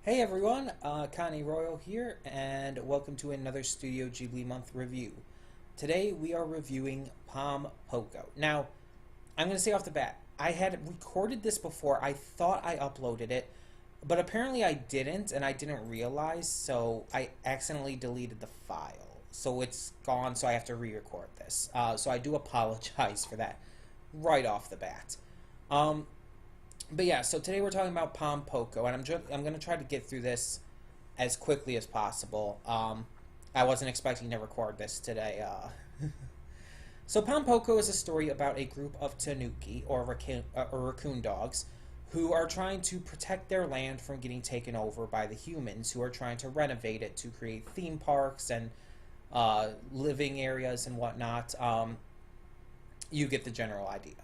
Hey everyone, Connie Royal here, and welcome to another Studio Ghibli Month review. Today we are reviewing Pom Poko. Now, I'm going to say off the bat, I had recorded this before. I thought I uploaded it, but apparently I didn't, and I didn't realize, so I accidentally deleted the file. So it's gone, so I have to re-record this. So I do apologize for that right off the bat. But yeah, so today we're talking about Pom Poko, and I'm going to try to get through this as quickly as possible. I wasn't expecting to record this today. So Pom Poko is a story about a group of tanuki, or raccoon dogs, who are trying to protect their land from getting taken over by the humans, who are trying to renovate it to create theme parks and living areas and whatnot. You get the general idea.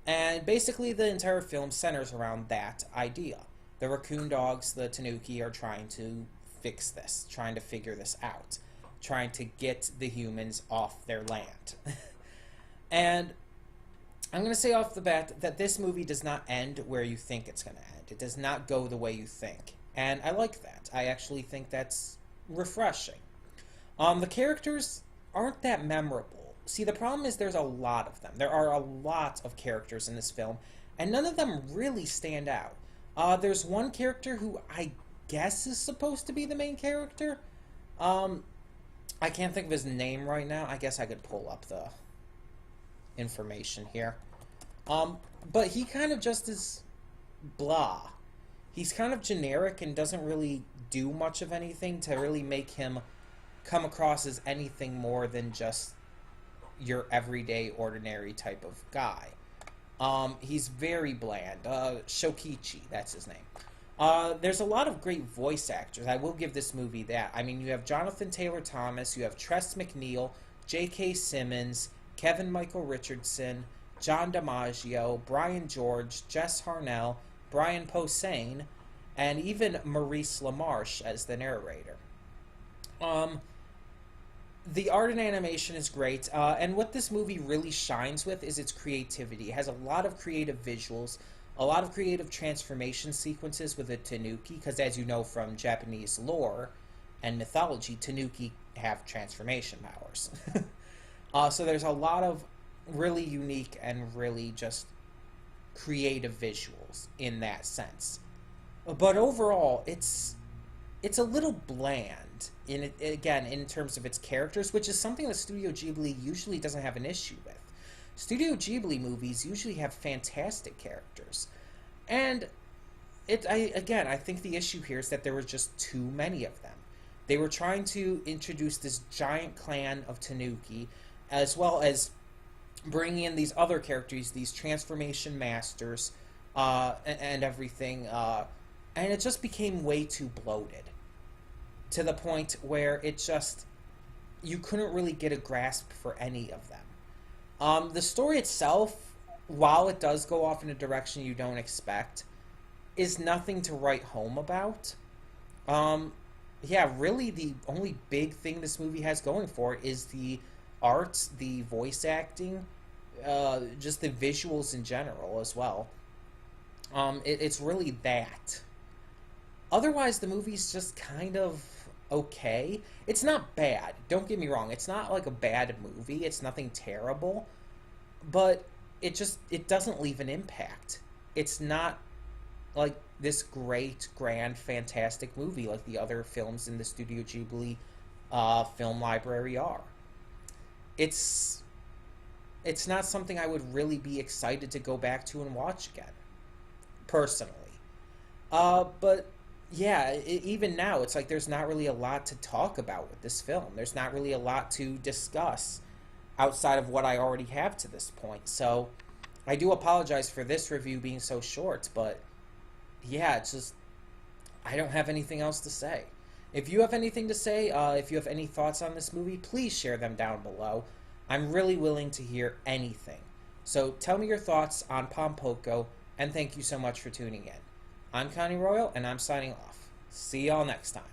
And basically, the entire film centers around that idea. The raccoon dogs, the tanuki, are trying to fix this, trying to figure this out, trying to get the humans off their land. And I'm going to say off the bat that this movie does not end where you think it's going to end. It does not go the way you think. And I like that. I actually think that's refreshing. The characters aren't that memorable. See, the problem is there's a lot of them. There are a lot of characters in this film, and none of them really stand out. There's one character who I guess is supposed to be the main character. I can't think of his name right now. I guess I could pull up the information here. But he kind of just is blah. He's kind of generic and doesn't really do much of anything to really make him come across as anything more than just your everyday, ordinary type of guy. He's very bland. Shokichi, that's his name. There's a lot of great voice actors. I will give this movie that. I mean, you have Jonathan Taylor Thomas, you have Tress MacNeille, J.K. Simmons, Kevin Michael Richardson, John DiMaggio, Brian George, Jess Harnell, Brian Posehn, and even Maurice LaMarche as the narrator. The art and animation is great, and what this movie really shines with is its creativity. It has a lot of creative visuals, a lot of creative transformation sequences with the tanuki, because as you know from Japanese lore and mythology, tanuki have transformation powers. So there's a lot of really unique and really just creative visuals in that sense. But overall, it's a little bland in it, again, in terms of its characters, which is something that Studio Ghibli usually doesn't have an issue with. Studio Ghibli movies usually have fantastic characters. And I think the issue here is that there were just too many of them. They were trying to introduce this giant clan of tanuki, as well as bringing in these other characters, these transformation masters, and everything, and it just became way too bloated, to the point where you couldn't really get a grasp for any of them. The story itself, while it does go off in a direction you don't expect, is nothing to write home about. Yeah, really the only big thing this movie has going for it is the art, the voice acting, just the visuals in general as well. It's really that. Otherwise, the movie's just kind of okay. It's not bad. Don't get me wrong. It's not like a bad movie. It's nothing terrible. But it doesn't leave an impact. It's not like this great, grand, fantastic movie like the other films in the Studio Ghibli film library are. It's not something I would really be excited to go back to and watch again, personally. But yeah, even now, it's like there's not really a lot to talk about with this film. There's not really a lot to discuss outside of what I already have to this point. So I do apologize for this review being so short, but yeah, it's just, I don't have anything else to say. If you have anything to say, if you have any thoughts on this movie, please share them down below. I'm really willing to hear anything. So tell me your thoughts on Pom Poko, and thank you so much for tuning in. I'm Connie Royal, and I'm signing off. See y'all next time.